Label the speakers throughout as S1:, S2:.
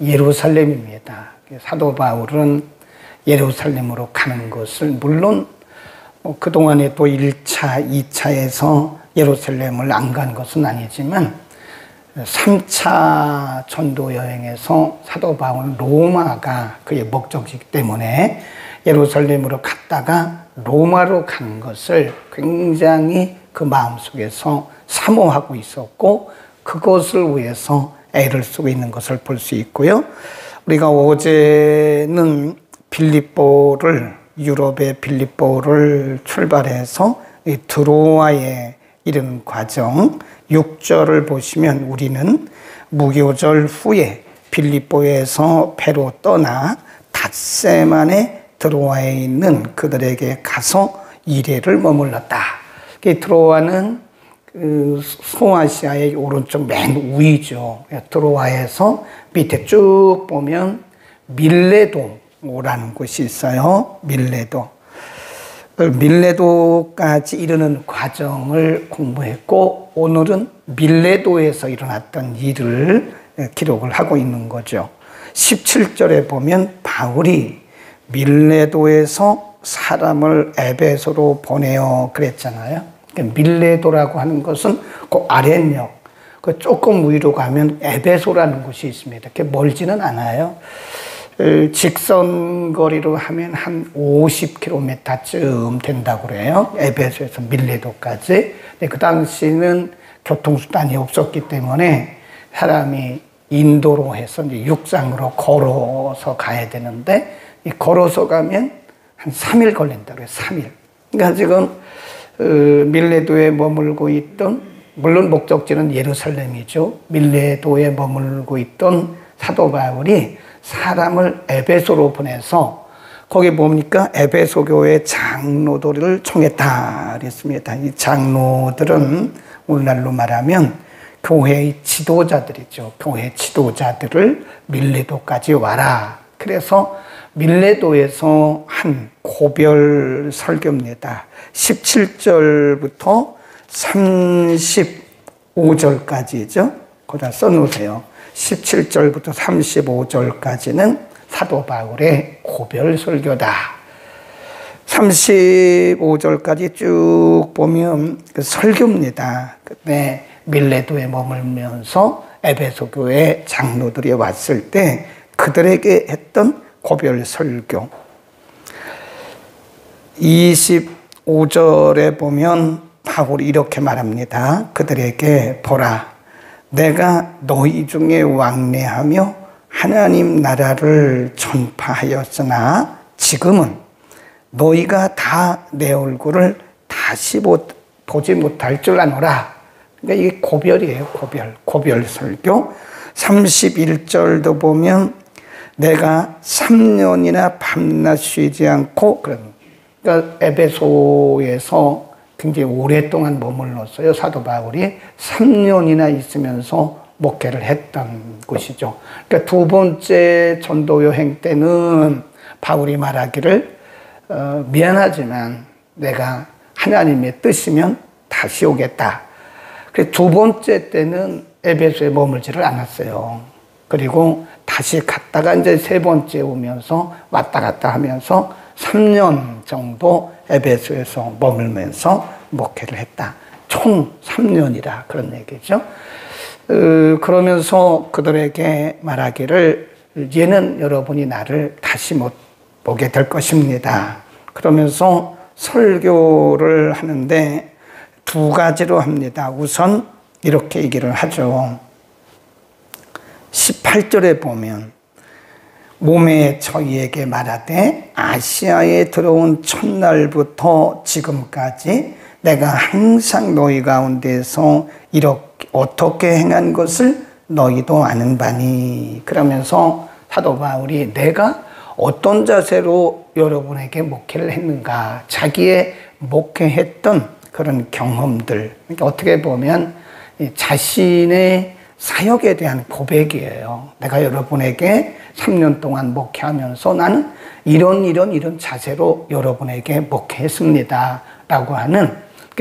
S1: 예루살렘입니다. 사도 바울은 예루살렘으로 가는 것을 물론 그동안에 또 1차, 2차에서 예루살렘을 안 간 것은 아니지만 3차 전도 여행에서 사도 바울은 로마가 그의 목적이기 때문에 예루살렘으로 갔다가 로마로 가는 것을 굉장히 그 마음속에서 사모하고 있었고 그것을 위해서 애를 쓰고 있는 것을 볼 수 있고요. 우리가 어제는 빌립보를 유럽의 빌립보를 출발해서 드로아에 이르는 과정 6절을 보시면 우리는 무교절 후에 빌립보에서 배로 떠나 닷새만에 드로아에 있는 그들에게 가서 2일을 머물렀다. 드로아는 소아시아의 오른쪽 맨 위죠. 드로아에서 밑에 쭉 보면 밀레도라는 곳이 있어요. 밀레도까지 이르는 과정을 공부했고 오늘은 밀레도에서 일어났던 일을 기록을 하고 있는 거죠. 17절에 보면 바울이 밀레도에서 사람을 에베소로 보내어 그랬잖아요. 밀레도라고 하는 것은 그 아랫역, 그 조금 위로 가면 에베소라는 곳이 있습니다. 그렇게 멀지는 않아요. 직선 거리로 하면 한 50km쯤 된다고 그래요. 에베소에서 밀레도까지. 그 당시는 교통수단이 없었기 때문에 사람이 인도로 해서 이제 육상으로 걸어서 가야 되는데 걸어서 가면 한 3일 걸린다고 그래요. 3일. 그러니까 지금 밀레도에 머물고 있던, 물론 목적지는 예루살렘이죠. 밀레도에 머물고 있던 사도 바울이 사람을 에베소로 보내서 거기 뭡니까? 에베소 교회 장로들을 청했다 그랬습니다. 이 장로들은 오늘날로 말하면 교회의 지도자들이죠. 교회 지도자들을 밀레도까지 와라. 그래서 밀레도에서 한 고별 설교입니다. 17절부터 35절까지죠. 거기다 써놓으세요. 17절부터 35절까지는 사도 바울의 고별 설교다. 35절까지 쭉 보면 그 설교입니다. 그때 밀레도에 머물면서 에베소 교회 장로들이 왔을 때 그들에게 했던 고별 설교. 25절에 보면 바울이 이렇게 말합니다. 그들에게 보라, 내가 너희 중에 왕래하며 하나님 나라를 전파하였으나 지금은 너희가 다 내 얼굴을 다시 보지 못할 줄 아노라. 그러니까 이게 고별이에요. 고별 설교. 31절도 보면 내가 3년이나 밤낮 쉬지 않고, 그러니까 에베소에서 굉장히 오랫동안 머물렀어요. 사도 바울이 3년이나 있으면서 목회를 했던 곳이죠. 그러니까 두 번째 전도 여행 때는 바울이 말하기를 미안하지만 내가 하나님의 뜻이면 다시 오겠다. 그래서 두 번째 때는 에베소에 머물지를 않았어요. 그리고 다시 갔다가 이제 세 번째 오면서 왔다 갔다 하면서 3년 정도 에베소에서 머물면서 목회를 했다. 총 3년이라 그런 얘기죠. 그러면서 그들에게 말하기를 이제는 여러분이 나를 다시 못 보게 될 것입니다. 그러면서 설교를 하는데 두 가지로 합니다. 우선 이렇게 얘기를 하죠. 18절에 보면 몸에 저희에게 말하되 아시아에 들어온 첫날부터 지금까지 내가 항상 너희 가운데서 이렇게 어떻게 행한 것을 너희도 아는 바니. 그러면서 사도 바울이 내가 어떤 자세로 여러분에게 목회를 했는가, 자기의 목회했던 그런 경험들, 그러니까 어떻게 보면 자신의 사역에 대한 고백이에요. 내가 여러분에게 3년 동안 목회하면서 나는 이런 자세로 여러분에게 목회했습니다 라고 하는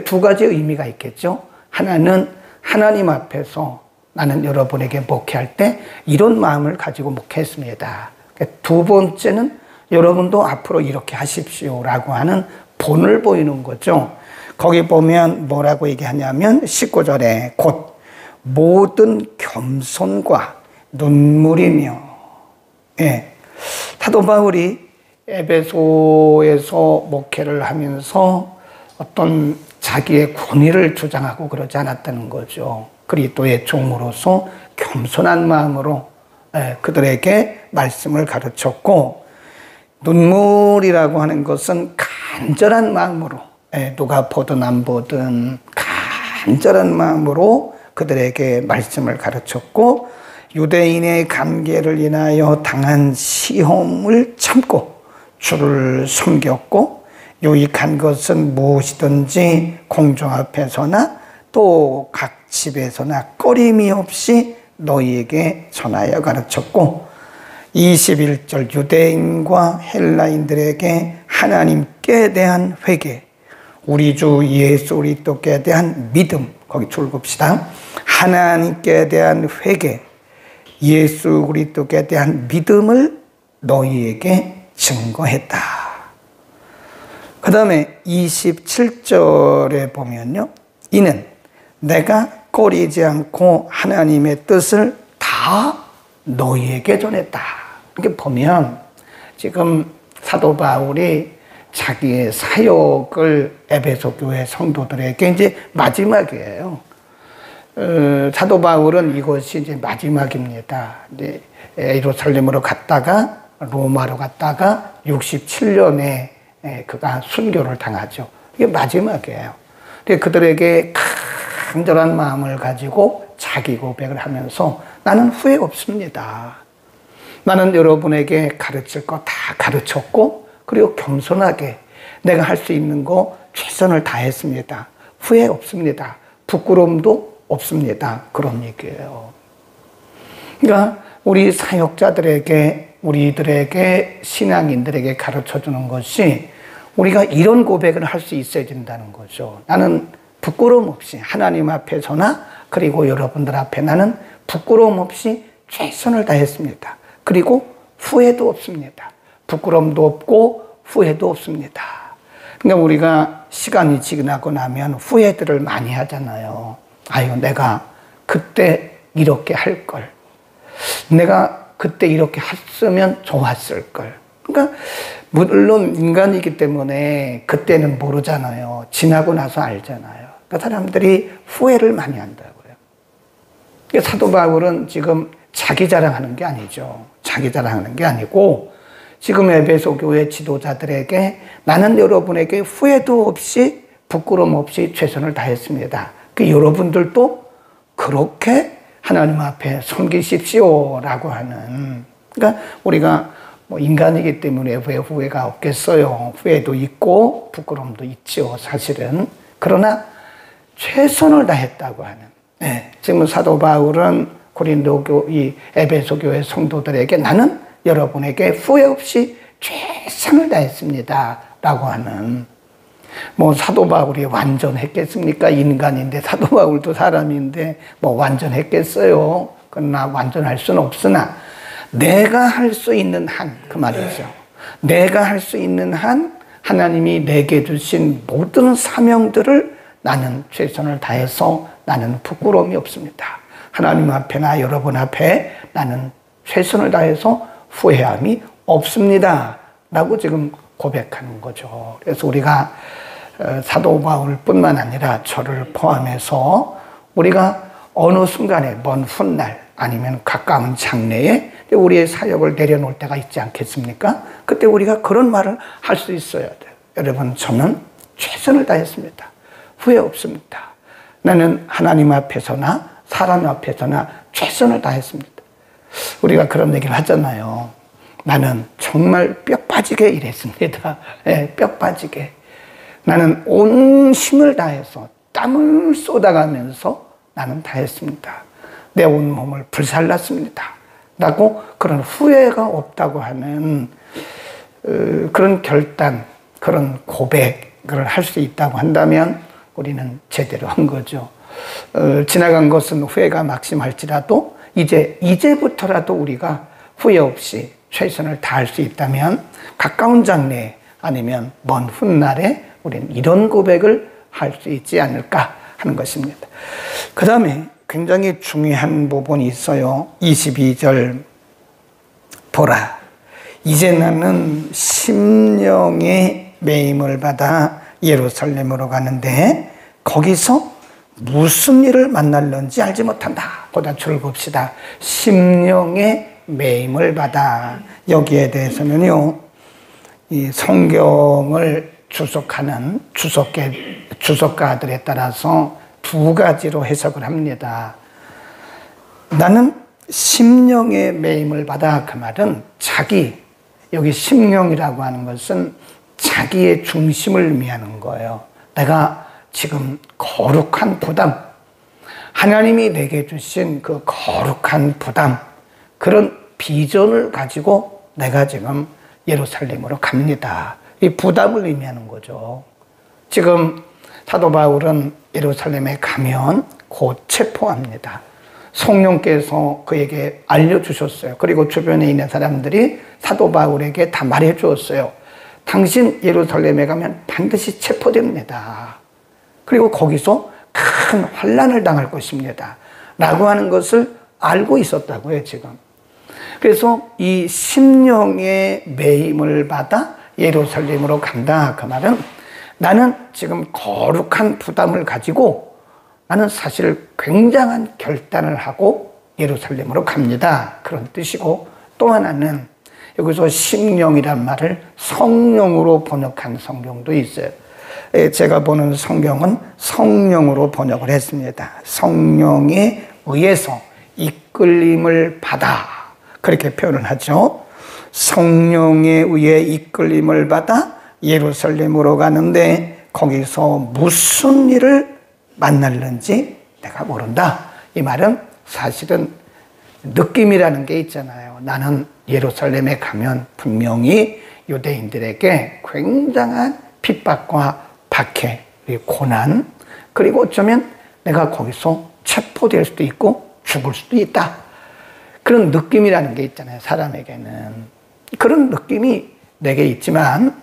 S1: 두 가지 의미가 있겠죠. 하나는 하나님 앞에서 나는 여러분에게 목회할 때 이런 마음을 가지고 목회했습니다. 두 번째는 여러분도 앞으로 이렇게 하십시오라고 하는 본을 보이는 거죠. 거기 보면 뭐라고 얘기하냐면 19절에 곧 모든 겸손과 눈물이며, 예, 사도 바울이 에베소에서 목회를 하면서 어떤 자기의 권위를 주장하고 그러지 않았다는 거죠. 그리스도의 종으로서 겸손한 마음으로 그들에게 말씀을 가르쳤고, 눈물이라고 하는 것은 간절한 마음으로, 누가 보든 안 보든 간절한 마음으로 그들에게 말씀을 가르쳤고, 유대인의 관계를 인하여 당한 시험을 참고 주를 섬겼고, 유익한 것은 무엇이든지 공중 앞에서나 또 각 집에서나 꺼림이 없이 너희에게 전하여 가르쳤고, 21절 유대인과 헬라인들에게 하나님께 대한 회개, 우리 주 예수 그리스도께 대한 믿음, 거기 줄 봅시다. 하나님께 대한 회개, 예수 그리스도께 대한 믿음을 너희에게 증거했다. 그 다음에 27절에 보면요, 이는 내가 꺼리지 않고 하나님의 뜻을 다 너희에게 전했다. 이렇게 보면 지금 사도 바울이 자기의 사역을 에베소 교회 성도들에게 이제 마지막이에요. 사도 바울은 이것이 이제 마지막입니다. 이제 예루살렘으로 갔다가 로마로 갔다가 67년에 그가 순교를 당하죠. 이게 마지막이에요. 근데 그들에게 간절한 마음을 가지고 자기 고백을 하면서 나는 후회 없습니다. 나는 여러분에게 가르칠 거 다 가르쳤고, 그리고 겸손하게 내가 할 수 있는 거 최선을 다했습니다. 후회 없습니다. 부끄러움도 없습니다. 그런 얘기예요. 그러니까 우리 사역자들에게, 우리들에게, 신앙인들에게 가르쳐주는 것이 우리가 이런 고백을 할 수 있어야 된다는 거죠. 나는 부끄러움 없이 하나님 앞에서나 그리고 여러분들 앞에 나는 부끄러움 없이 최선을 다했습니다. 그리고 후회도 없습니다. 부끄러움도 없고 후회도 없습니다. 그러니까 우리가 시간이 지나고 나면 후회들을 많이 하잖아요. 아유, 내가 그때 이렇게 할 걸. 내가 그때 이렇게 했으면 좋았을 걸. 그러니까 물론 인간이기 때문에 그때는 모르잖아요. 지나고 나서 알잖아요. 그러니까 사람들이 후회를 많이 한다고요. 그러니까 사도 바울은 지금 자기 자랑하는 게 아니죠. 자기 자랑하는 게 아니고 지금 에베소 교회 지도자들에게 나는 여러분에게 후회도 없이 부끄러움 없이 최선을 다했습니다. 그 여러분들도 그렇게 하나님 앞에 섬기십시오라고 하는, 그러니까 우리가 뭐 인간이기 때문에 왜 후회가 없겠어요. 후회도 있고 부끄러움도 있죠, 사실은. 그러나 최선을 다했다고 하는, 지금 사도 바울은 고린도 이 에베소 교회 성도들에게 나는 여러분에게 후회 없이 최선을 다했습니다 라고 하는, 뭐 사도 바울이 완전했겠습니까? 인간인데, 사도 바울도 사람인데 뭐 완전했겠어요? 그러나 완전할 수는 없으나 내가 할 수 있는 한, 그 말이죠. 내가 할 수 있는 한 하나님이 내게 주신 모든 사명들을 나는 최선을 다해서 나는 부끄러움이 없습니다. 하나님 앞에나 여러분 앞에 나는 최선을 다해서 후회함이 없습니다 라고 지금 고백하는 거죠. 그래서 우리가 사도 바울뿐만 아니라 저를 포함해서 우리가 어느 순간에 먼 훗날 아니면 가까운 장래에 우리의 사역을 내려놓을 때가 있지 않겠습니까? 그때 우리가 그런 말을 할 수 있어야 돼요. 여러분, 저는 최선을 다했습니다. 후회 없습니다. 나는 하나님 앞에서나 사람 앞에서나 최선을 다했습니다. 우리가 그런 얘기를 하잖아요. 나는 정말 뼈 빠지게 일했습니다. 뼈 빠지게. 나는 온 힘을 다해서 땀을 쏟아가면서 나는 다했습니다. 내 온몸을 불살랐습니다 라고 그런 후회가 없다고 하는 그런 결단, 그런 고백을 할 수 있다고 한다면 우리는 제대로 한 거죠. 지나간 것은 후회가 막심할지라도 이제부터라도 우리가 후회 없이 최선을 다할 수 있다면 가까운 장래 아니면 먼 훗날에 우리는 이런 고백을 할 수 있지 않을까 하는 것입니다. 그 다음에 굉장히 중요한 부분이 있어요. 22절 보라 이제 나는 심령의 매임을 받아 예루살렘으로 가는데 거기서 무슨 일을 만날는지 알지 못한다. 보다 줄을 봅시다. 심령의 매임을 받아. 여기에 대해서는요, 이 성경을 주석하는 주석가들에 따라서 두 가지로 해석을 합니다. 나는 심령의 매임을 받아. 그 말은 여기 심령이라고 하는 것은 자기의 중심을 의미하는 거예요. 내가 지금 거룩한 부담, 하나님이 내게 주신 그 거룩한 부담, 그런 비전을 가지고 내가 지금 예루살렘으로 갑니다. 이 부담을 의미하는 거죠. 지금 사도 바울은 예루살렘에 가면 곧 체포합니다. 성령께서 그에게 알려주셨어요. 그리고 주변에 있는 사람들이 사도 바울에게 다 말해 주었어요. 당신 예루살렘에 가면 반드시 체포됩니다. 그리고 거기서 큰 환난을 당할 것입니다. 라고 하는 것을 알고 있었다고요, 지금. 그래서 이 심령의 매임을 받아 예루살렘으로 간다. 그 말은 나는 지금 거룩한 부담을 가지고 나는 사실 굉장한 결단을 하고 예루살렘으로 갑니다. 그런 뜻이고, 또 하나는 여기서 심령이란 말을 성령으로 번역한 성경도 있어요. 제가 보는 성경은 성령으로 번역을 했습니다. 성령에 의해서 이끌림을 받아. 그렇게 표현을 하죠. 성령에 의해 이끌림을 받아 예루살렘으로 가는데 거기서 무슨 일을 만날는지 내가 모른다. 이 말은 사실은 느낌이라는 게 있잖아요. 나는 예루살렘에 가면 분명히 유대인들에게 굉장한 핍박과 박해, 고난, 그리고 어쩌면 내가 거기서 체포될 수도 있고 죽을 수도 있다. 그런 느낌이라는 게 있잖아요. 사람에게는. 그런 느낌이 내게 있지만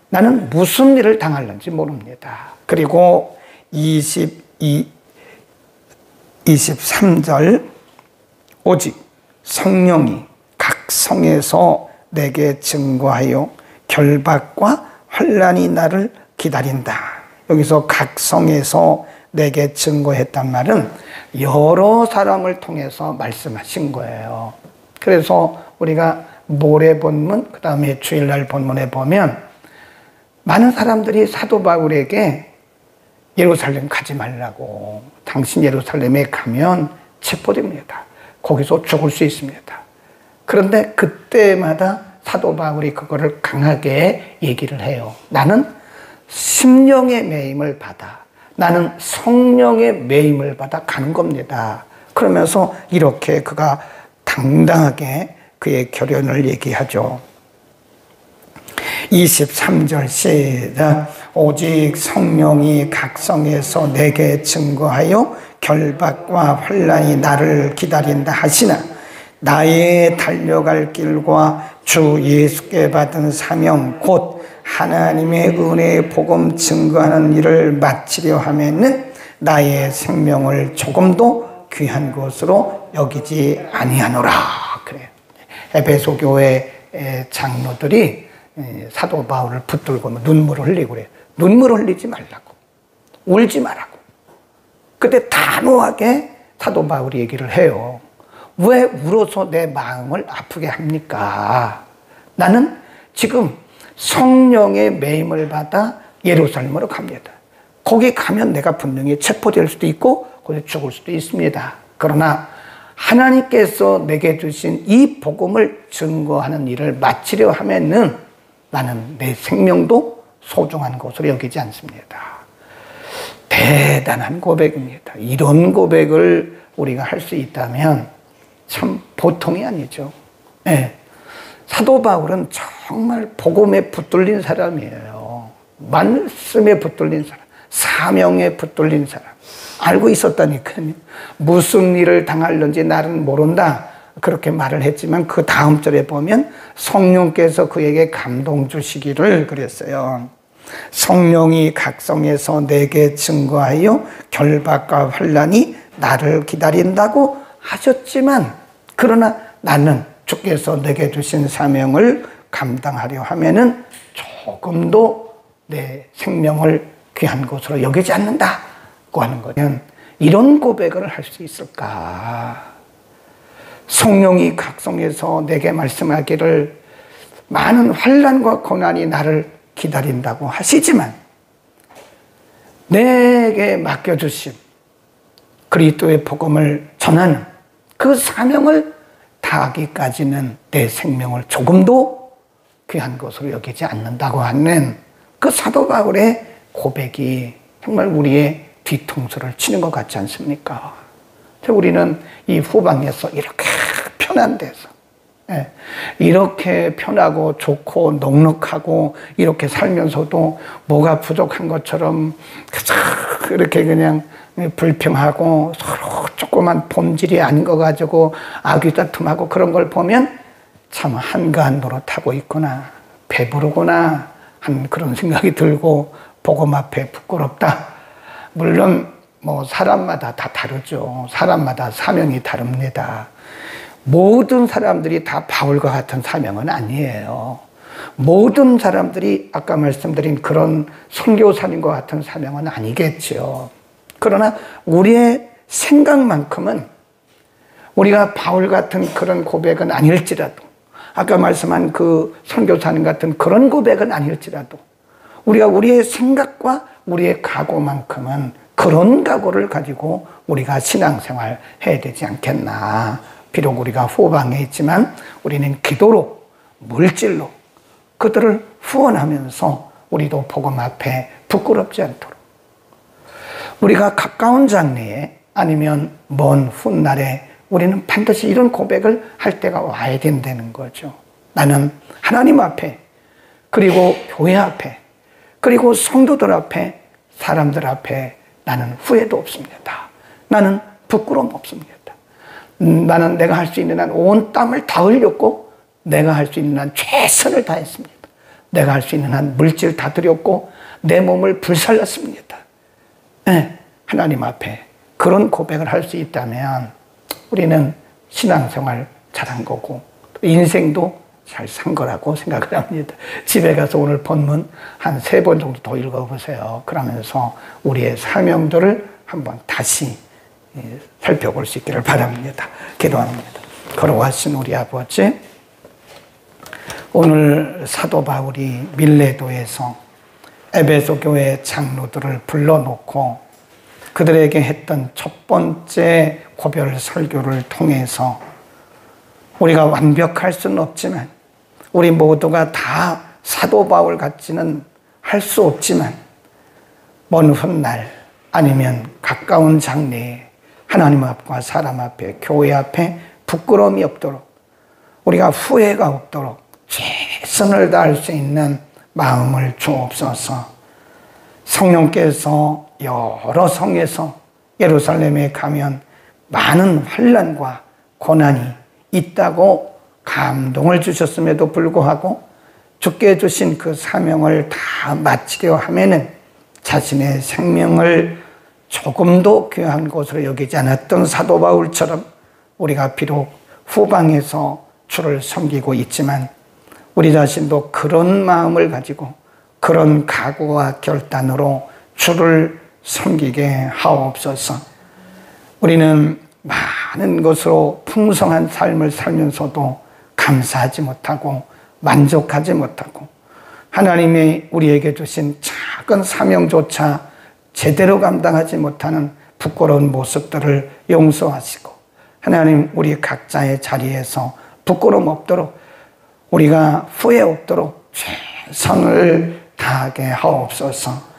S1: 나는 무슨 일을 당할는지 모릅니다. 그리고 23절 오직 성령이 각 성에서 내게 증거하여 결박과 환난이 나를 기다린다. 여기서 각 성에서 내게 증거했단 말은 여러 사람을 통해서 말씀하신 거예요. 그래서 우리가 모레 본문, 그 다음에 주일날 본문에 보면 많은 사람들이 사도 바울에게 예루살렘 가지 말라고, 당신 예루살렘에 가면 체포됩니다. 거기서 죽을 수 있습니다. 그런데 그때마다 사도 바울이 그거를 강하게 얘기를 해요. 나는 심령의 매임을 받아, 나는 성령의 매임을 받아 가는 겁니다. 그러면서 이렇게 그가 당당하게 그의 결연을 얘기하죠. 23절 시작. 오직 성령이 각 성에서 내게 증거하여 결박과 환난이 나를 기다린다 하시나 나의 달려갈 길과 주 예수께 받은 사명 곧 하나님의 은혜의 복음 증거하는 일을 마치려 하면은 나의 생명을 조금도 귀한 것으로 여기지 아니하노라. 그래요. 에베소 교회 장로들이 사도 바울을 붙들고 눈물을 흘리고 그래요. 눈물을 흘리지 말라고, 울지 말라고. 그때 단호하게 사도 바울이 얘기를 해요. 왜 울어서 내 마음을 아프게 합니까? 나는 지금 성령의 매임을 받아 예루살렘으로 갑니다. 거기 가면 내가 분명히 체포될 수도 있고 거기 죽을 수도 있습니다. 그러나 하나님께서 내게 주신 이 복음을 증거하는 일을 마치려 하면은 나는 내 생명도 소중한 것으로 여기지 않습니다. 대단한 고백입니다. 이런 고백을 우리가 할 수 있다면 참 보통이 아니죠. 네. 사도 바울은 정말 복음에 붙들린 사람이에요. 말씀에 붙들린 사람, 사명에 붙들린 사람. 알고 있었다니까요. 무슨 일을 당할는지 나는 모른다. 그렇게 말을 했지만 그 다음 절에 보면 성령께서 그에게 감동 주시기를 그랬어요. 성령이 각성해서 내게 증거하여 결박과 환난이 나를 기다린다고 하셨지만 그러나 나는 주께서 내게 주신 사명을 감당하려 하면은 조금도 내 생명을 귀한 것으로 여기지 않는다고 하는 거는 이런 고백을 할 수 있을까? 성령이 각성해서 내게 말씀하기를 많은 환난과 고난이 나를 기다린다고 하시지만 내게 맡겨주신 그리스도의 복음을 전하는 그 사명을 다하기까지는 내 생명을 조금도 귀한 것으로 여기지 않는다고 하는 그 사도 바울의 고백이 정말 우리의 뒤통수를 치는 것 같지 않습니까? 우리는 이 후방에서 이렇게 편한 데서 이렇게 편하고 좋고 넉넉하고 이렇게 살면서도 뭐가 부족한 것처럼 이렇게 그냥 불평하고 서로 조그만 본질이 아닌 거 가지고 아귀다툼하고 그런 걸 보면 참 한가한 노릇하고 있구나, 배부르구나 하는 그런 생각이 들고 복음 앞에 부끄럽다. 물론 뭐 사람마다 다 다르죠. 사람마다 사명이 다릅니다. 모든 사람들이 다 바울과 같은 사명은 아니에요. 모든 사람들이 아까 말씀드린 그런 선교사님과 같은 사명은 아니겠죠. 그러나 우리의 생각만큼은 우리가 바울 같은 그런 고백은 아닐지라도 아까 말씀한 그 선교사님 같은 그런 고백은 아닐지라도 우리가 우리의 생각과 우리의 각오만큼은 그런 각오를 가지고 우리가 신앙생활 해야 되지 않겠나. 비록 우리가 후방에 있지만 우리는 기도로 물질로 그들을 후원하면서 우리도 복음 앞에 부끄럽지 않도록 우리가 가까운 장래에 아니면 먼 훗날에 우리는 반드시 이런 고백을 할 때가 와야 된다는 거죠. 나는 하나님 앞에 그리고 교회 앞에 그리고 성도들 앞에 사람들 앞에 나는 후회도 없습니다. 나는 부끄러움 없습니다. 나는 내가 할 수 있는 한 온 땀을 다 흘렸고 내가 할 수 있는 한 최선을 다했습니다. 내가 할 수 있는 한 물질 다 드렸고 내 몸을 불살랐습니다. 네, 하나님 앞에 그런 고백을 할 수 있다면 우리는 신앙생활 잘한 거고 인생도 잘 산 거라고 생각을 합니다. 집에 가서 오늘 본문 한 3번 정도 더 읽어보세요. 그러면서 우리의 사명들을 한번 다시 살펴볼 수 있기를 바랍니다. 기도합니다. 거룩하신 우리 아버지, 오늘 사도 바울이 밀레도에서 에베소 교회 장로들을 불러놓고 그들에게 했던 첫 번째 고별 설교를 통해서 우리가 완벽할 수는 없지만 우리 모두가 다 사도 바울 같지는 할 수 없지만 먼 훗날 아니면 가까운 장래에 하나님 앞과 사람 앞에 교회 앞에 부끄러움이 없도록 우리가 후회가 없도록 최선을 다할 수 있는 마음을 주옵소서. 성령께서 여러 성에서 예루살렘에 가면 많은 환난과 고난이 있다고 감동을 주셨음에도 불구하고 주께 주신 그 사명을 다 마치려 하면은 자신의 생명을 조금도 귀한 것으로 여기지 않았던 사도 바울처럼 우리가 비록 후방에서 주를 섬기고 있지만 우리 자신도 그런 마음을 가지고 그런 각오와 결단으로 주를 섬기게 하옵소서. 우리는 많은 것으로 풍성한 삶을 살면서도 감사하지 못하고 만족하지 못하고 하나님이 우리에게 주신 작은 사명조차 제대로 감당하지 못하는 부끄러운 모습들을 용서하시고 하나님 우리 각자의 자리에서 부끄러움 없도록 우리가 후회 없도록 최선을 다하게 하옵소서.